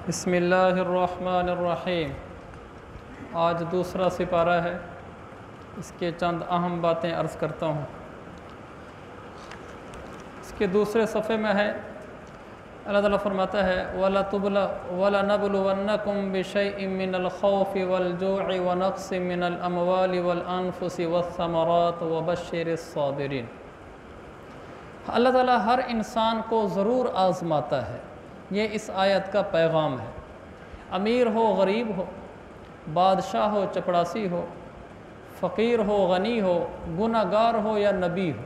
बिस्मिल्लाहिर्रहमानिर्रहीम। आज दूसरा सिपारा है, इसके चंद अहम बातें अर्ज़ करता हूँ। इसके दूसरे सफ़े में है, अल्लाह ताला फरमाता है वला नबलुवन्नकुम बिशैइन मिनल खौफि वल जू'i व नक़्सिम मिनल अमवालि वल अनफुसि वस्समरात व बश्शिरिस साबिरीन। अल्लाह ताला हर इंसान को ज़रूर आज़माता है, ये इस आयत का पैगाम है। अमीर हो गरीब हो, बादशाह हो चपड़ासी हो, फ़कीर हो गनी हो, गुनहगार हो या नबी हो,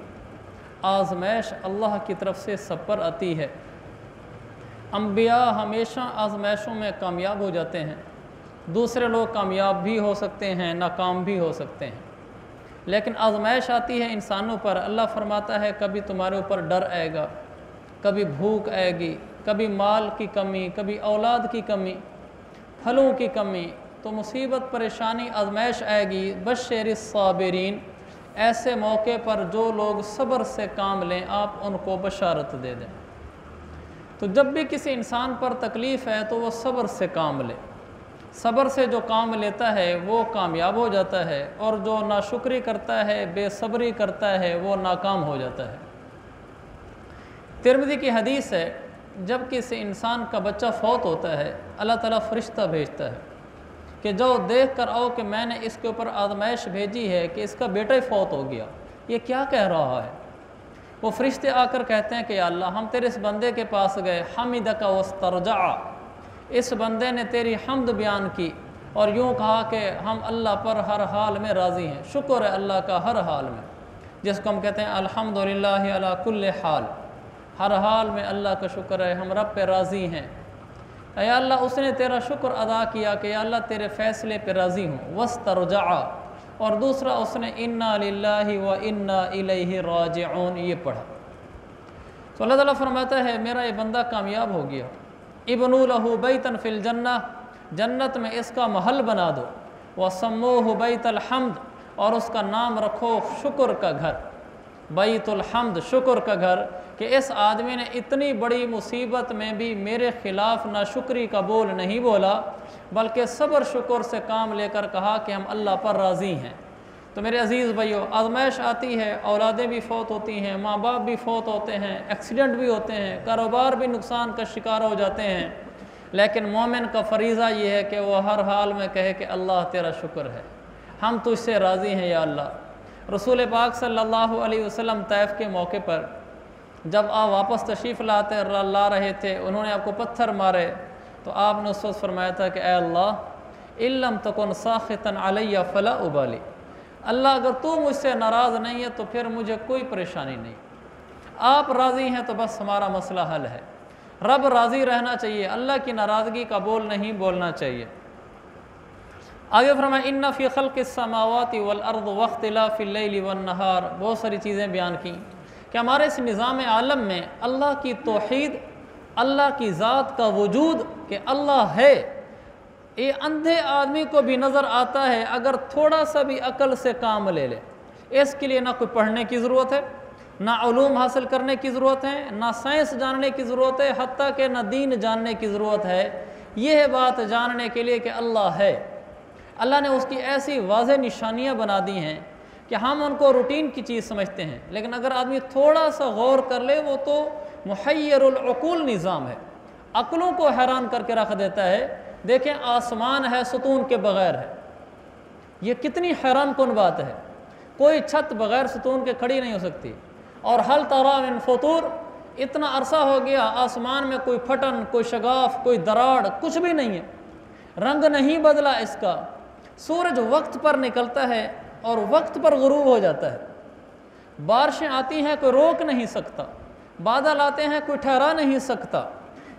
आज़मैश अल्लाह की तरफ से सब पर आती है। अम्बिया हमेशा आज़मैशों में कामयाब हो जाते हैं। दूसरे लोग कामयाब भी हो सकते हैं, नाकाम भी हो सकते हैं, लेकिन आज़मैश आती है इंसानों पर। अल्लाह फरमाता है कभी तुम्हारे ऊपर डर आएगा, कभी भूख आएगी, कभी माल की कमी, कभी औलाद की कमी, फलों की कमी, तो मुसीबत परेशानी आज़मैश आएगी। बश्शिरिस साबिरीन, ऐसे मौके पर जो लोग सब्र से काम लें आप उनको बशारत दे दें। तो जब भी किसी इंसान पर तकलीफ़ है तो वो सब्र से काम ले। सब्र से जो काम लेता है वो कामयाब हो जाता है, और जो नाशुक्री करता है, बेसब्री करता है, वो नाकाम हो जाता है। तिरमिज़ी की हदीस है, जब किसी इंसान का बच्चा फौत होता है अल्लाह ताला फ़रिश्ता भेजता है कि जाओ देख कर आओ कि मैंने इसके ऊपर आज़माइश भेजी है कि इसका बेटा ही फौत हो गया, ये क्या कह रहा है। वो फ़रिश्ते आकर कहते हैं कि या अल्लाह, हम तेरे इस बंदे के पास गए, हमिदका वस्तरजा, इस बंदे ने तेरी हम्द बयान की और यूँ कहा कि हम अल्लाह पर हर हाल में राज़ी हैं, शुक्र है अल्लाह का हर हाल में, जिसको हम कहते हैं अल्हम्दुलिल्लाहि अला कुल्ली हाल, हर हाल में अल्लाह का शुक्र है, हम रब पे राज़ी हैं। या अल्लाह, उसने तेरा शुक्र अदा किया कि या अल्लाह तेरे फ़ैसले पे राज़ी हूँ। वस्तरजा, और दूसरा उसने इन्ना लिल्लाहि व इन्ना इलैहि राजिऊन ये पढ़ा। तो अल्लाह ताला फरमाता है मेरा ये बंदा कामयाब हो गया। इब्नु लहू बैतन फिल जन्नह, जन्नत में इसका महल बना दो। व सम्मूहु बैतल हम्द, और उसका नाम रखो शुक्र का घर, बैतुल हम्द, शुक्र का घर, कि इस आदमी ने इतनी बड़ी मुसीबत में भी मेरे ख़िलाफ़ नाशुक्री का बोल नहीं बोला, बल्कि सब्र शुक्र से काम लेकर कहा कि हम अल्लाह पर राज़ी हैं। तो मेरे अज़ीज़ भाइयों, आज़माइश आती है, औलादें भी फ़ौत होती हैं, माँ बाप भी फ़ौत होते हैं, एक्सीडेंट भी होते हैं, कारोबार भी नुकसान का शिकार हो जाते हैं, लेकिन मोमिन का फ़रीज़ा ये है कि वह हर हाल में कहे कि अल्लाह तेरा शुक्र है, हम तुझसे राज़ी हैं या अल्लाह। रसूल पाक सल्लल्लाहु अलैहि वसल्लम तैफ़ के मौके पर जब आप वापस तशरीफ़ ला रहे थे, उन्होंने आपको पत्थर मारे, तो आपने उस वक्त फरमाया था कि ए अल्लाह, इल्लम तकुन साखितन अलैया फला उबाली, अल्लाह अगर तू मुझसे नाराज़ नहीं है तो फिर मुझे कोई परेशानी नहीं, आप राज़ी हैं तो बस हमारा मसला हल है। रब राज़ी रहना चाहिए, अल्लाह की नाराज़गी का बोल नहीं बोलना चाहिए। आगे फरमाया इन्ना फ़ी ख़ल्क़िस समावाति वल अर्द वख्तिलाफ़िल लैली वन नहार, बहुत सारी चीज़ें बयान की कि हमारे इस निज़ाम आलम में अल्लाह की तौहीद, अल्लाह की ज़ात का वजूद कि अल्लाह है, ये अंधे आदमी को भी नज़र आता है अगर थोड़ा सा भी अकल से काम ले ले। इसके लिए ना कोई पढ़ने की ज़रूरत है, ना उलूम हासिल करने की ज़रूरत है, ना साइंस जानने की ज़रूरत है, हत्ता कि ना दीन जानने की ज़रूरत है। यह बात जानने के लिए कि अल्लाह है, अल्लाह ने उसकी ऐसी वाज़ेह निशानियाँ बना दी हैं कि हम उनको रूटीन की चीज़ समझते हैं, लेकिन अगर आदमी थोड़ा सा गौर कर ले वो तो मुहय्यरुल उक़ूल निज़ाम है, अक़लों को हैरान करके रख देता है। देखें, आसमान है सतून के बग़ैर है, ये कितनी हैरान कुन बात है। कोई छत बग़ैर सतून के खड़ी नहीं हो सकती। और हल तरा मिन फ़ुतूर, इतना अरसा हो गया आसमान में कोई फटन, कोई शगाफ, कोई दराड़, कुछ भी नहीं है, रंग नहीं बदला इसका। सूरज वक्त पर निकलता है और वक्त पर गुरूब हो जाता है। बारिशें आती हैं, कोई रोक नहीं सकता, बादल आते हैं, कोई ठहरा नहीं सकता।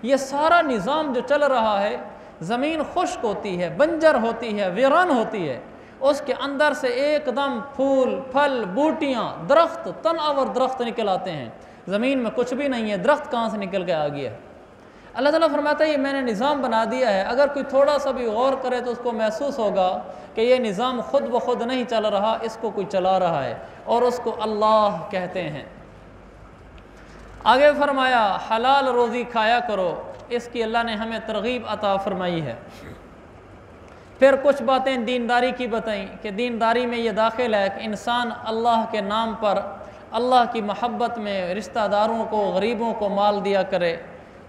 ये सारा निज़ाम जो चल रहा है, ज़मीन खुश्क होती है, बंजर होती है, वीरान होती है, उसके अंदर से एकदम फूल, फल, बूटियाँ, दरख्त, तनावर दरख्त निकल आते हैं। ज़मीन में कुछ भी नहीं है, दरख्त कहाँ से निकल के आ गया है। अल्लाह ताला फरमाता है ये मैंने निज़ाम बना दिया है, अगर कोई थोड़ा सा भी गौर करे तो उसको महसूस होगा कि ये निज़ाम ख़ुद ब खुद नहीं चल रहा, इसको कोई चला रहा है, और उसको अल्लाह कहते हैं। आगे फरमाया हलाल रोज़ी खाया करो, इसकी अल्लाह ने हमें तरगीब अता फरमाई है। फिर कुछ बातें दीनदारी की बताई कि दीनदारी में ये दाखिल है कि इंसान अल्लाह के नाम पर अल्लाह की मोहब्बत में रिश्तेदारों को, गरीबों को माल दिया करे,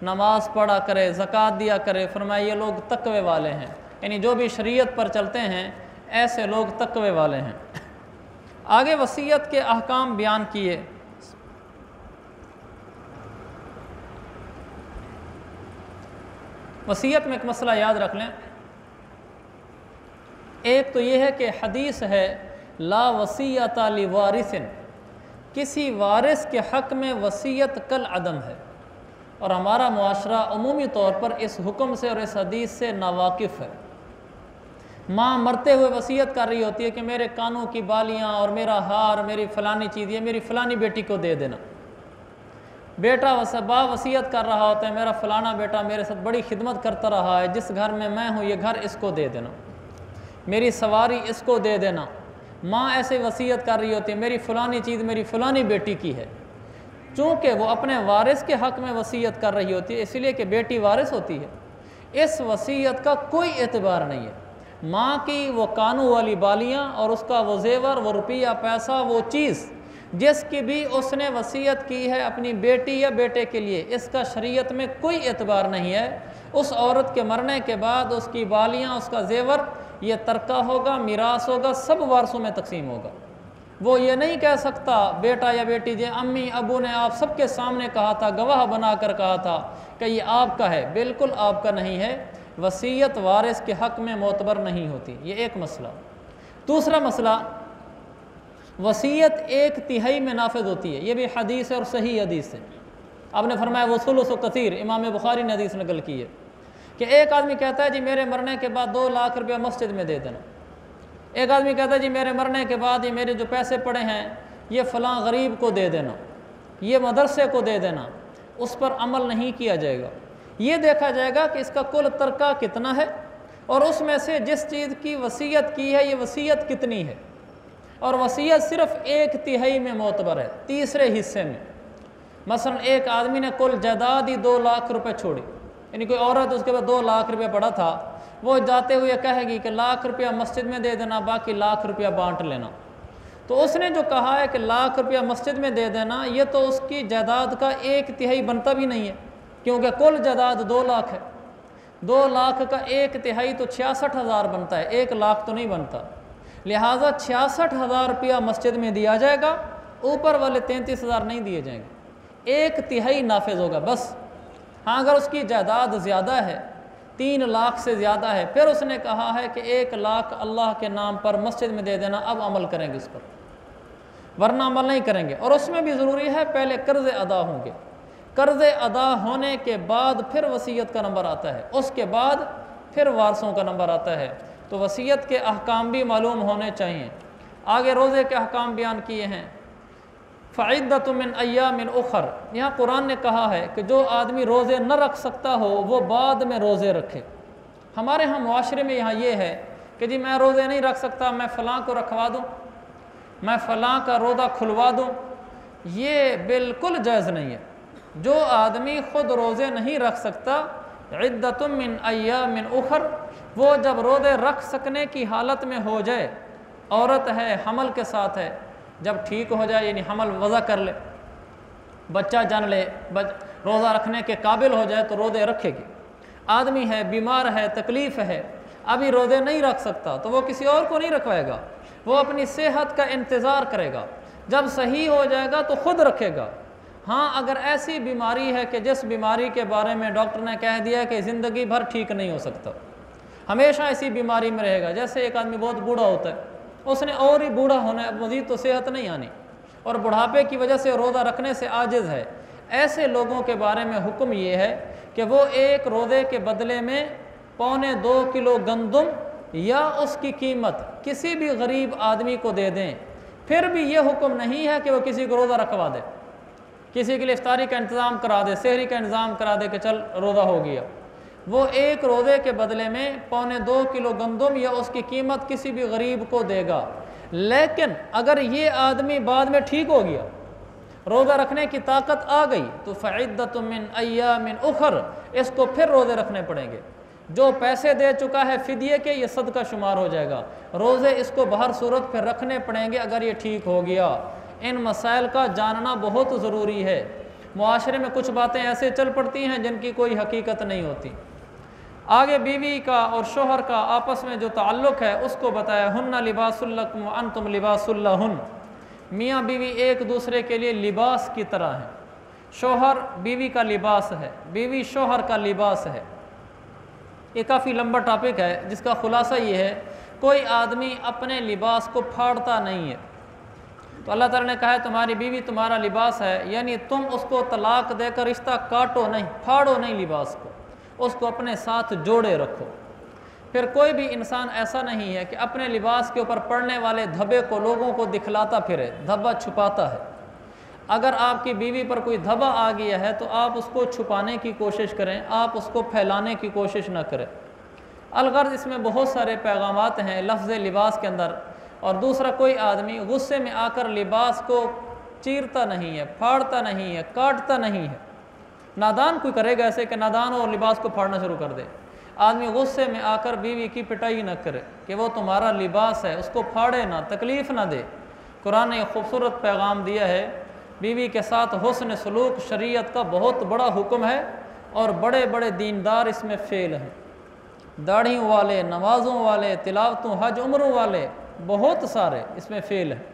नमाज पढ़ा करे, ज़कात दिया करे। फरमाया ये लोग तकवे वाले हैं, यानी जो भी शरीयत पर चलते हैं ऐसे लोग तकवे वाले हैं। आगे वसीयत के अहकाम बयान किए। वसीयत में एक मसला याद रख लें, एक तो ये है कि हदीस है ला वसीयत ली वारिसिन, किसी वारिस के हक़ में वसीयत कल अदम है। और हमारा मुआशरा अमूमी तौर पर इस हुक्म से और इस हदीस से नावाकिफ़ है। माँ मरते हुए वसीयत कर रही होती है कि मेरे कानों की बालियाँ और मेरा हार, मेरी फ़लानी चीज़ ये मेरी फ़लानी बेटी को दे देना। बेटा बाप वसीयत कर रहा होता है मेरा फ़लाना बेटा मेरे साथ बड़ी खिदमत करता रहा है, जिस घर में मैं हूँ ये घर इसको दे देना, मेरी सवारी इसको दे देना। माँ ऐसे वसीयत कर रही होती है मेरी फ़लानी चीज़ मेरी फ़लानी बेटी की है। चूँकि वो अपने वारिस के हक़ में वसीयत कर रही होती है, इसलिए कि बेटी वारिस होती है, इस वसीयत का कोई एतबार नहीं है। माँ की वो कानों वाली बालियाँ और उसका वो जेवर, वो रुपया पैसा, वो चीज़ जिसकी भी उसने वसीयत की है अपनी बेटी या बेटे के लिए, इसका शरीयत में कोई एतबार नहीं है। उस औरत के मरने के बाद उसकी बालियाँ, उसका जेवर ये तरका होगा, मीरास होगा, सब वारसों में तकसीम होगा। वो ये नहीं कह सकता बेटा या बेटी जे अम्मी अबू ने आप सबके सामने कहा था, गवाह बनाकर कहा था कि ये आपका है, बिल्कुल आपका नहीं है। वसीयत वारिस के हक़ में मोतबर नहीं होती, ये एक मसला। दूसरा मसला, वसीयत 1/3 में नाफिज होती है, ये भी हदीस है और सही हदीस है। आपने फरमाया वो सुलुस कसीर, इमाम बुखारी ने हदीस नकल की है कि एक आदमी कहता है जी मेरे मरने के बाद 2 लाख रुपया मस्जिद में दे देना। एक आदमी कहता है जी मेरे मरने के बाद ये मेरे जो पैसे पड़े हैं ये फ़लाँ गरीब को दे देना, ये मदरसे को दे देना। उस पर अमल नहीं किया जाएगा। ये देखा जाएगा कि इसका कुल तरका कितना है और उसमें से जिस चीज़ की वसीयत की है ये वसीयत कितनी है। और वसीयत सिर्फ 1/3 में मोतबर है, तीसरे हिस्से में। मसलन एक आदमी ने कुल जायदाद ही 2 लाख रुपए छोड़ी, यानी कोई औरत उसके पास 2 लाख रुपया पड़ा था, वो जाते हुए कहेगी कि लाख रुपया मस्जिद में दे देना, बाकी लाख रुपया बांट लेना। तो उसने जो कहा है कि लाख रुपया मस्जिद में दे देना, ये तो उसकी जायदाद का 1/3 बनता भी नहीं है, क्योंकि कुल जायदाद 2 लाख है। 2 लाख का 1/3 तो 66,000 बनता है, 1 लाख तो नहीं बनता। लिहाजा 66,000 रुपया मस्जिद में दिया जाएगा, ऊपर वाले 33,000 नहीं दिए जाएंगे, 1/3 नाफिज होगा बस। हाँ, अगर उसकी जायदाद ज़्यादा है, 3 लाख से ज़्यादा है, फिर उसने कहा है कि 1 लाख अल्लाह के नाम पर मस्जिद में दे देना, अब अमल करेंगे इस पर, वरना अमल नहीं करेंगे। और उसमें भी ज़रूरी है पहले कर्ज़ अदा होंगे, कर्ज़ अदा होने के बाद फिर वसीयत का नंबर आता है, उसके बाद फिर वारसों का नंबर आता है। तो वसीयत के अहकाम भी मालूम होने चाहिए। आगे रोज़े के अहकाम बयान किए हैं। फ़इद्दतुम मिन अय्यामिन उखर, यहाँ कुरान ने कहा है कि जो आदमी रोज़े न रख सकता हो वो बाद में रोज़े रखे। हमारे यहाँ मुआशरे में यहाँ ये है कि जी मैं रोज़े नहीं रख सकता, मैं फ़लाँ को रखवा दूँ, मैं फ़लाँ का रोज़ा खुलवा दूँ, ये बिल्कुल जायज़ नहीं है। जो आदमी ख़ुद रोज़े नहीं रख सकता, इद्दतुम मिन अय्यामिन उखर, वो जब रोज़े रख सकने की हालत में हो जाए, औरत है, हमल के साथ है, जब ठीक हो जाए, यानी हमल वज़ा कर ले, बच्चा जन ले, रोज़ा रखने के काबिल हो जाए तो रोज़े रखेगी। आदमी है, बीमार है, तकलीफ़ है, अभी रोज़े नहीं रख सकता, तो वो किसी और को नहीं रखवाएगा, वो अपनी सेहत का इंतज़ार करेगा, जब सही हो जाएगा तो ख़ुद रखेगा। हाँ, अगर ऐसी बीमारी है कि जिस बीमारी के बारे में डॉक्टर ने कह दिया कि ज़िंदगी भर ठीक नहीं हो सकता, हमेशा इसी बीमारी में रहेगा, जैसे एक आदमी बहुत बूढ़ा होता है, उसने और ही बूढ़ा होना है, मज़ीद तो सेहत नहीं आनी, और बुढ़ापे की वजह से रोज़ा रखने से आजिज़ है, ऐसे लोगों के बारे में हुक्म ये है कि वो एक रोज़े के बदले में 1.25 किलो गंदम या उसकी कीमत किसी भी गरीब आदमी को दे दें। फिर भी ये हुक्म नहीं है कि वो किसी को रोज़ा रखवा दे, किसी के लिए इफ्तारी का इंतज़ाम करा दे, सहरी का इंतज़ाम करा दे कि चल रोज़ा हो गया। वो एक रोज़े के बदले में 1.25 किलो गंदम या उसकी कीमत किसी भी गरीब को देगा। लेकिन अगर ये आदमी बाद में ठीक हो गया रोज़ा रखने की ताकत आ गई तो फ़इद्दतुम मिन अय्यामिन उखर, इसको फिर रोज़े रखने पड़ेंगे। जो पैसे दे चुका है फ़िदिये के, ये सदका शुमार हो जाएगा। रोज़े इसको बाहर सूरत पर रखने पड़ेंगे अगर ये ठीक हो गया। इन मसाइल का जानना बहुत ज़रूरी है। मुआशरे में कुछ बातें ऐसे चल पड़ती हैं जिनकी कोई हकीकत नहीं होती। आगे बीवी का और शोहर का आपस में जो ताल्लुक़ है उसको बताया, हुन्ना लिबासुल लकुम व अंतुम लिबासुल लहुन। मियाँ बीवी एक दूसरे के लिए लिबास की तरह हैं। शोहर बीवी का लिबास है, बीवी शोहर का लिबास है। ये काफ़ी लंबा टॉपिक है जिसका ख़ुलासा ये है, कोई आदमी अपने लिबास को फाड़ता नहीं है। तो अल्लाह ताला ने कहा है तुम्हारी बीवी तुम्हारा लिबास है, यानी तुम उसको तलाक देकर रिश्ता काटो नहीं, फाड़ो नहीं लिबास को, उसको अपने साथ जोड़े रखो। फिर कोई भी इंसान ऐसा नहीं है कि अपने लिबास के ऊपर पड़ने वाले धब्बे को लोगों को दिखलाता फिरे, धब्बा छुपाता है। अगर आपकी बीवी पर कोई धब्बा आ गया है तो आप उसको छुपाने की कोशिश करें, आप उसको फैलाने की कोशिश न करें। अलगर्ज़ इसमें बहुत सारे पैगामात हैं लफ्ज़ लिबास के अंदर। और दूसरा, कोई आदमी गुस्से में आकर लिबास को चीरता नहीं है, फाड़ता नहीं है, काटता नहीं है। नादान कोई करेगा ऐसे कि नादान और लिबास को फाड़ना शुरू कर दे। आदमी गुस्से में आकर बीवी की पिटाई न करे कि वो तुम्हारा लिबास है, उसको फाड़े ना, तकलीफ़ ना दे। कुरान ने खूबसूरत पैगाम दिया है, बीवी के साथ हुस्न सलूक शरीयत का बहुत बड़ा हुक्म है और बड़े बड़े दीनदार इसमें फ़ेल हैं। दाढ़ियों वाले, नमाज़ों वाले, तिलावतों, हज उम्रों वाले बहुत सारे इसमें फ़ेल हैं।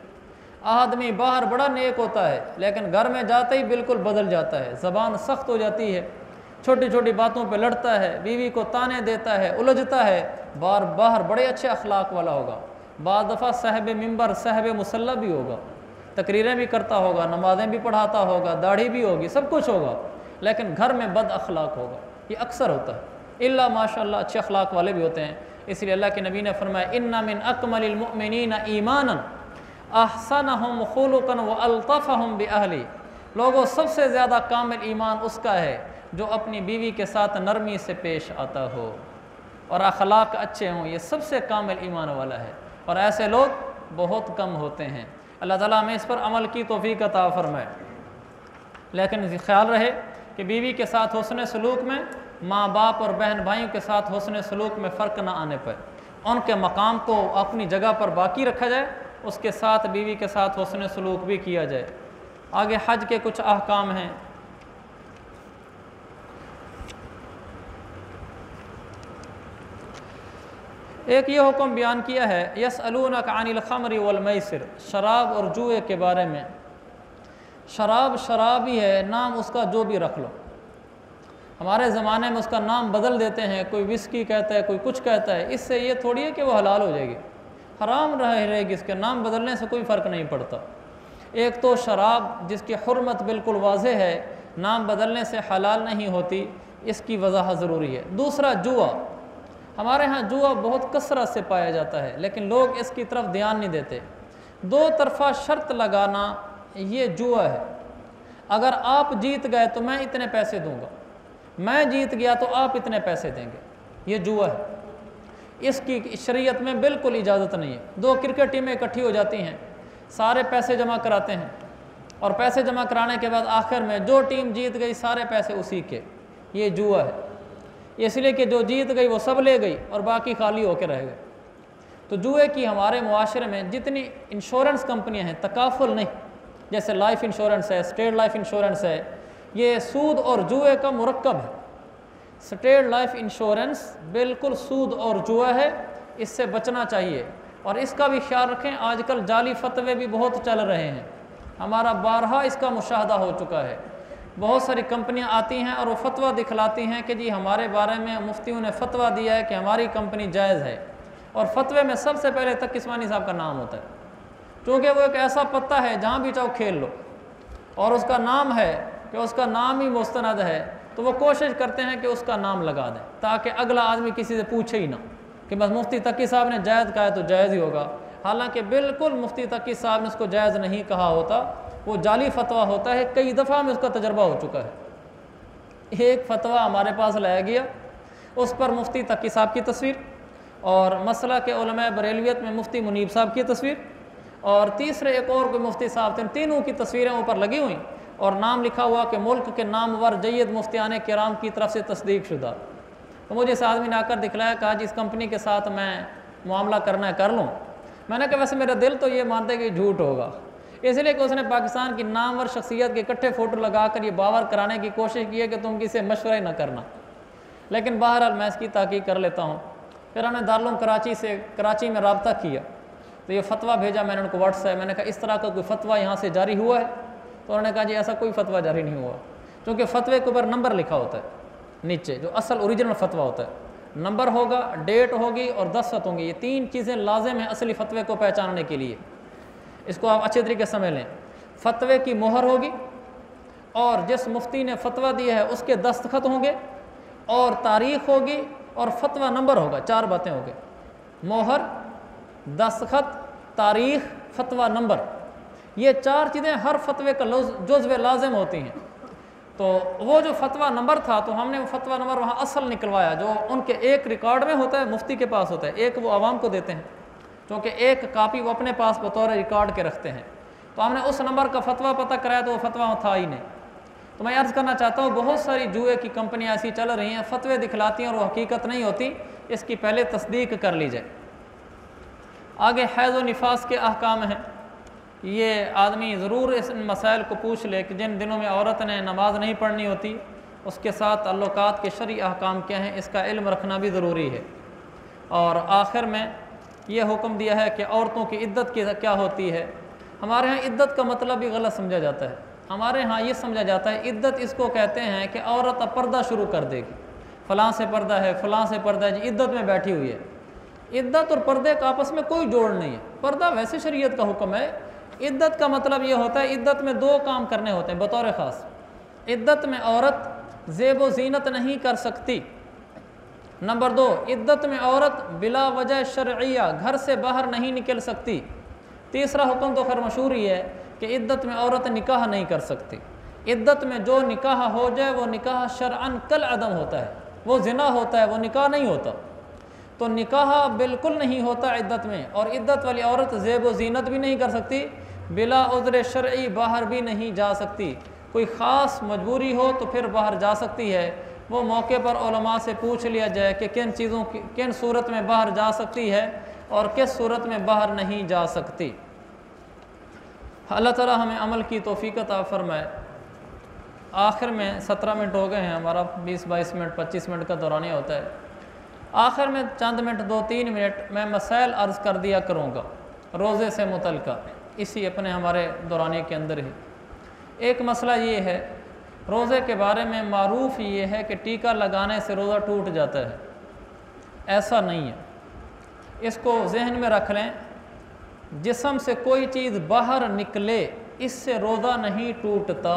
आदमी बाहर बड़ा नेक होता है लेकिन घर में जाते ही बिल्कुल बदल जाता है, ज़बान सख्त हो जाती है, छोटी छोटी बातों पे लड़ता है, बीवी को ताने देता है, उलझता है। बाहर बड़े अच्छे अखलाक वाला होगा, बाद दफ़ा साहिब मिंबर साहिब मुसल्ला भी होगा, तकरीरें भी करता होगा, नमाज़ें भी पढ़ाता होगा, दाढ़ी भी होगी, सब कुछ होगा, लेकिन घर में बद अखलाक होगा। ये अक्सर होता है, इल्ला माशाअल्लाह अच्छे अखलाक वाले भी होते हैं। इसलिए अल्लाह के नबी ने फरमाया, इन्ना मिन अकमलिल मुमिनीना ईमानन अहसनहुम खुलुकन व अल्तफहुम बिअहली। लोगों, सबसे ज़्यादा कामिल ईमान उसका है जो अपनी बीवी के साथ नरमी से पेश आता हो और अखलाक अच्छे हों। ये सबसे कामिल ईमान वाला है और ऐसे लोग बहुत कम होते हैं। अल्लाह ताला हमें इस पर अमल की तौफीक अता फरमाए। लेकिन ख्याल रहे कि बीवी के साथ हुस्न सलूक में माँ बाप और बहन भाइयों के साथ हुस्न सलूक में फ़र्क ना आने पर उनके मकाम को अपनी जगह पर बाकी रखा जाए, उसके साथ बीवी के साथ हुस्न सलूक भी किया जाए। आगे हज के कुछ अहकाम हैं। एक ये हुक्म बयान किया है, यसअलूनक अनिल खमरि वल मैसिर, शराब और जुए के बारे में। शराब शराब ही है, नाम उसका जो भी रख लो। हमारे ज़माने में उसका नाम बदल देते हैं, कोई विस्की कहता है, कोई कुछ कहता है। इससे ये थोड़ी है कि वो हलाल हो जाएगी, हराम रहेगी। इसके नाम बदलने से कोई फ़र्क नहीं पड़ता। एक तो शराब जिसकी हुर्मत बिल्कुल वाज़ेह है, नाम बदलने से हलाल नहीं होती, इसकी वजाहत ज़रूरी है। दूसरा, जुआ। हमारे यहाँ जुआ बहुत कसरत से पाया जाता है लेकिन लोग इसकी तरफ ध्यान नहीं देते। दो तरफा शर्त लगाना ये जुआ है। अगर आप जीत गए तो मैं इतने पैसे दूंगा, मैं जीत गया तो आप इतने पैसे देंगे, ये जुआ है। इसकी शरीयत में बिल्कुल इजाज़त नहीं है। दो क्रिकेट टीमें इकट्ठी हो जाती हैं, सारे पैसे जमा कराते हैं और पैसे जमा कराने के बाद आखिर में जो टीम जीत गई सारे पैसे उसी के, ये जुआ है। इसलिए कि जो जीत गई वो सब ले गई और बाकी खाली होकर रह गए। तो जुए की हमारे मुआशरे में जितनी इंश्योरेंस कंपनियां हैं, तकाफुल नहीं, जैसे लाइफ इंश्योरेंस है, स्टेट लाइफ इंश्योरेंस है, ये सूद और जुए का मुरक्कब है। स्टेट लाइफ इंश्योरेंस बिल्कुल सूद और जुआ है, इससे बचना चाहिए। और इसका भी ख्याल रखें, आजकल जाली फतवे भी बहुत चल रहे हैं, हमारा बारहा इसका मुशाहदा हो चुका है। बहुत सारी कंपनियां आती हैं और वो फतवा दिखलाती हैं कि जी हमारे बारे में मुफ्तियों ने फतवा दिया है कि हमारी कंपनी जायज़ है, और फतवे में सबसे पहले तक किस्मानी साहब का नाम होता है, क्योंकि वो एक ऐसा पत्ता है जहाँ भी चाहो खेल लो, और उसका नाम है कि उसका नाम ही मुस्तनद है, तो वो कोशिश करते हैं कि उसका नाम लगा दें ताकि अगला आदमी किसी से पूछे ही ना कि बस मुफ्ती तकी साहब ने जायज़ कहा है तो जायज़ ही होगा। हालांकि बिल्कुल मुफ्ती तकी साहब ने उसको जायज़ नहीं कहा होता, वो जाली फतवा होता है। कई दफ़ा में उसका तजर्बा हो चुका है। एक फतवा हमारे पास लाया गया, उस पर मुफ्ती तकी साहब की तस्वीर और मसला के उलमा बरेलवियत में मुफ्ती मुनीब साहब की तस्वीर और तीसरे एक और कोई मुफ्ती साहब थे, तीनों की तस्वीरें ऊपर लगी हुई और नाम लिखा हुआ कि मुल्क के नामवर जय्यद मुफ्तियान किराम की तरफ से तस्दीक शुदा। तो मुझे इस आदमी ने आकर दिखलाया, कहा जी इस कंपनी के साथ मैं मामला करना है कर लूँ। मैंने कहा वैसे मेरा दिल तो ये मानता है कि झूठ होगा, इसलिए कि उसने पाकिस्तान की नामवर शख्सियत के इकट्ठे फ़ोटो लगाकर ये बावर कराने की कोशिश की है कि तुम किसी मशवरा ही ना करना। लेकिन बहरहाल मैं इसकी तहकीक कर लेता हूँ। फिर हमने दारुल कराची में रब्ता किया, तो ये फतवा भेजा मैंने उनको व्हाट्सएप। मैंने कहा इस तरह का कोई फतवा यहाँ से जारी हुआ है? तो उन्होंने कहा जी ऐसा कोई फतवा जारी नहीं हुआ, क्योंकि फ़तवे के ऊपर नंबर लिखा होता है नीचे, जो असल ओरिजिनल फतवा होता है, नंबर होगा, डेट होगी और दस्तखत होंगी। ये तीन चीज़ें लाजिम हैं असली फतवे को पहचानने के लिए। इसको आप अच्छे तरीके से समझ लें। फतवे की मोहर होगी और जिस मुफ्ती ने फतवा दिया है उसके दस्तखत होंगे और तारीख होगी और फतवा नंबर होगा। चार बातें हो गई, मोहर, दस्तखत, तारीख, फतवा नंबर। ये चार चीज़ें हर फतवे का जुज़्व लाजिम होती हैं। तो वो जो फतवा नंबर था, तो हमने वो फतवा नंबर वहाँ असल निकलवाया, जो उनके एक रिकॉर्ड में होता है, मुफ्ती के पास होता है, एक वो आवाम को देते हैं, क्योंकि एक कापी वो अपने पास बतौर रिकॉर्ड के रखते हैं। तो हमने उस नंबर का फतवा पता कराया तो वो फतवा था ही नहीं। तो मैं अर्ज़ करना चाहता हूँ, बहुत सारी जुए की कंपनियाँ ऐसी चल रही हैं, फतवे दिखलाती हैं और वो हकीकत नहीं होती, इसकी पहले तस्दीक कर ली जाए। आगे हैज़ व निफास के अहकाम हैं। ये आदमी ज़रूर इस मसाइल को पूछ ले कि जिन दिनों में औरत ने नमाज नहीं पढ़नी होती, उसके साथ ताल्लुकात के शरई अहकाम क्या हैं, इसका इल्म रखना भी ज़रूरी है। और आखिर में ये हुक्म दिया है कि औरतों की इद्दत की क्या होती है। हमारे यहाँ इद्दत का मतलब भी गलत समझा जाता है। हमारे यहाँ ये समझा जाता है इद्दत इसको कहते हैं कि औरत अब पर्दा शुरू कर देगी, फ़लाँ से पर्दा है, फ़लाँ से पर्दा है, जी इद्दत में बैठी हुई है। इद्दत और पर्दे का आपस में कोई जोड़ नहीं है। पर्दा वैसे शरीयत का हुक्म है। इद्दत का मतलब ये होता है, इद्दत में दो काम करने होते हैं बतौर ख़ास। इद्दत में औरत ज़ेब व ज़ीनत नहीं कर सकती। नंबर दो, इद्दत में औरत बिला वजह शरइया घर से बाहर नहीं निकल सकती। तीसरा हुक्म तो खैर मशहूर ही है कि इद्दत में औरत निकाह नहीं कर सकती। इद्दत में जो निकाह हो जाए वो निकाह शरअन कल अदम होता है, वो ज़िना होता है, वो निकाह नहीं होता। तो निकाह बिल्कुल नहीं होता इद्दत में, और इद्दत वाली औरत ज़ेब व ज़ीनत भी नहीं कर सकती, बिला उज़्र शरई बाहर भी नहीं जा सकती। कोई ख़ास मजबूरी हो तो फिर बाहर जा सकती है। वो मौके पर उलमा से पूछ लिया जाए कि किन चीज़ों की किन सूरत में बाहर जा सकती है और किस सूरत में बाहर नहीं जा सकती। अल्लाह ताला हमें अमल की तौफीक अता फरमाए। आखिर में 17 मिनट हो गए हैं, हमारा 20-22 मिनट 25 मिनट का दौरानिया होता है। आखिर में चंद मिनट 2-3 मिनट मैं मसाइल अर्ज़ कर दिया करूँगा रोज़े से मुतल्लिक़, इसी अपने हमारे दौरानिए के अंदर ही। एक मसला ये है, रोज़े के बारे में मारूफ़ ये है कि टीका लगाने से रोज़ा टूट जाता है। ऐसा नहीं है, इसको जहन में रख लें। जिस्म से कोई चीज़ बाहर निकले इससे रोज़ा नहीं टूटता।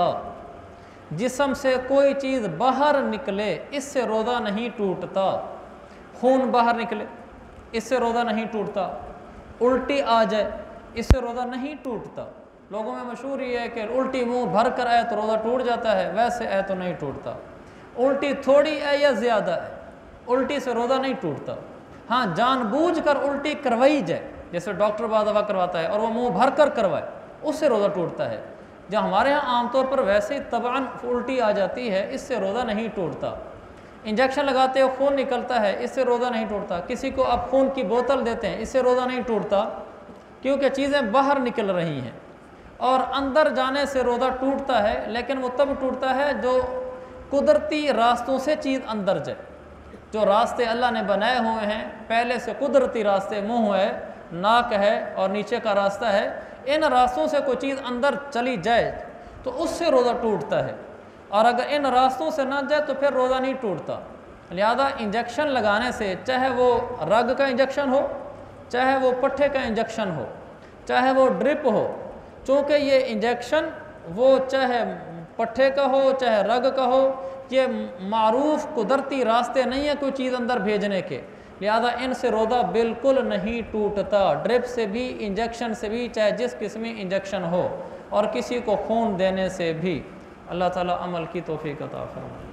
जिस्म से कोई चीज़ बाहर निकले इससे रोज़ा नहीं टूटता। खून बाहर निकले इससे रोज़ा नहीं टूटता। उल्टी आ जाए इससे रोज़ा नहीं टूटता। लोगों में मशहूर ये है कि उल्टी मुंह भर कर आए तो रोज़ा टूट जाता है, वैसे है तो नहीं टूटता। उल्टी थोड़ी है या ज़्यादा है, उल्टी से रोज़ा नहीं टूटता। हाँ, जानबूझकर उल्टी करवाई जाए, जैसे डॉक्टर बाद दवा करवाता है और वो मुंह भर कर करवाए, उससे रोज़ा टूटता है। जो हमारे यहाँ आमतौर पर वैसे ही तबान उल्टी आ जाती है, इससे रोज़ा नहीं टूटता। इंजेक्शन लगाते हो खून निकलता है, इससे रोज़ा नहीं टूटता। किसी को आप खून की बोतल देते हैं, इससे रोज़ा नहीं टूटता, क्योंकि चीज़ें बाहर निकल रही हैं। और अंदर जाने से रोज़ा टूटता है, लेकिन वो तब टूटता है जो कुदरती रास्तों से चीज़ अंदर जाए। जो रास्ते अल्लाह ने बनाए हुए हैं पहले से, कुदरती रास्ते, मुँह है, नाक है और नीचे का रास्ता है, इन रास्तों से कोई चीज़ अंदर चली जाए तो उससे रोज़ा टूटता है। और अगर इन रास्तों से ना जाए तो फिर रोज़ा नहीं टूटता। लिहाजा इंजेक्शन लगाने से, चाहे वो रग का इंजेक्शन हो, चाहे वो पट्ठे का इंजेक्शन हो, चाहे वो ड्रिप हो, चूँकि ये इंजेक्शन वो चाहे पट्ठे का हो चाहे रग का हो, ये मारूफ कुदरती रास्ते नहीं है कोई चीज़ अंदर भेजने के। लिहाजा इनसे रोज़ा बिल्कुल नहीं टूटता। ड्रिप से भी, इंजेक्शन से भी, चाहे जिस किस्म इंजेक्शन हो, और किसी को खून देने से भी। अल्लाह ताला अमल की तौफीक अता फरमाए।